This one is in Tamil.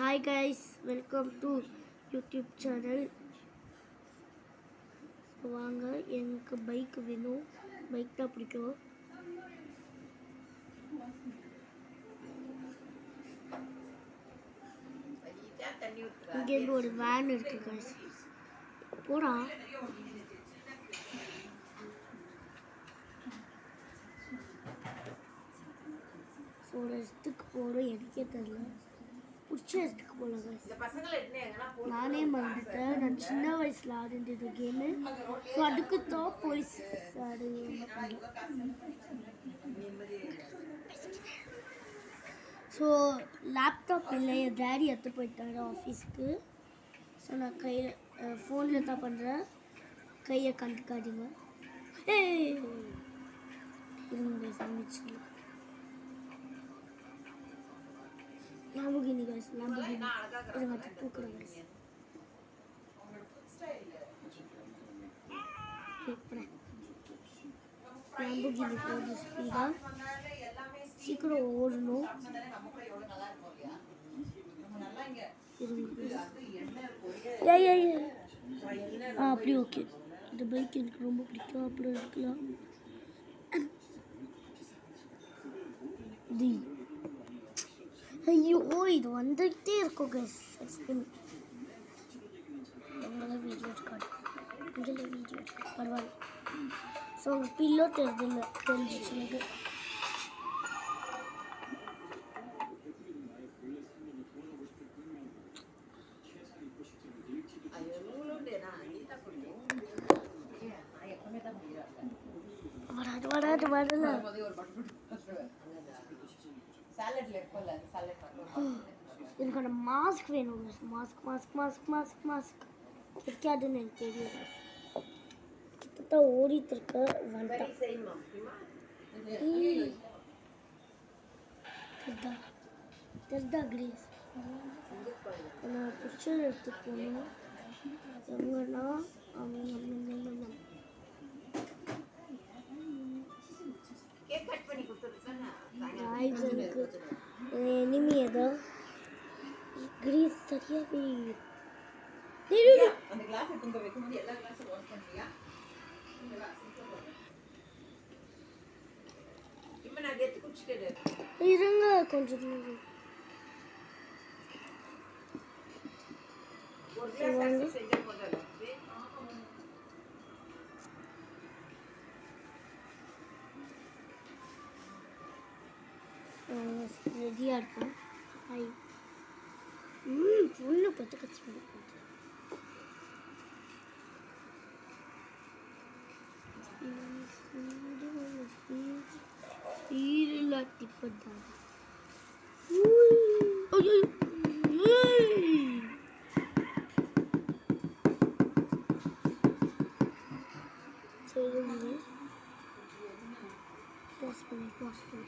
Hi guys, welcome to YouTube channel. வாங்க எனக்கு பைக் வேணும், பைக் தான் பிடிக்கும். இங்கேருந்து ஒரு வேன் இருக்கு guys. போடா. ஸோ ஒரு இடத்துக்கு போகிறோம், எனக்கே தெரியல. பிடிச்ச இடத்துக்கு போகலாம். நானே மறந்துட்டேன், நான் சின்ன வயசில் ஆடிட்டு கேமு. ஸோ அதுக்கு தான் போய் ஸோ லேப்டாப் இல்லை, என் டேடி எடுத்து போயிட்டாரு ஆஃபீஸ்க்கு. ஸோ நான் கையில் ஃபோனில் தான் பண்ணுறேன், கையை கண்டுக்காதீங்க. இருங்க சமைச்சிக்கலாம். Lamborghini guys, Lamborghini. இருங்க அது தூக்குறேன் guys. Lamborghini போகுது ஸ்பீடா, சீக்கிரம் ஓடணும். அப்படி ஓகே. இந்த பைக் எனக்கு ரொம்ப பிடிக்கும், அப்படி இருக்கலாம். ஐயோ இது வந்துகிட்டே இருக்கும் guys. இங்கெல்லாம் வீடியோ எடுக்காது, பரவாயில்ல. ஸோ உங்கள் பில்லோ தெரிஞ்சிச்சு எனக்கு. வராது வரல. எனக்கு அந்த மாஸ்க் வேணும், mask mask mask mask mask கிடைக்காதுன்னு எனக்கு தெரியும். கிட்டத்தட்ட ஓடிட்டு இருக்க வந்துட்டேன். தெரிதா கிரீஸ், நான் பிடிச்ச எடுத்துட்டு போகணும். எங்கன்னா எனிமி ஏதோ கிரீஸ் சரியாவே இருங்க கொஞ்சம் ரெடியாக இருக்கும். பொண்ணு பத்து கட்சி பாஸ் பண்ணி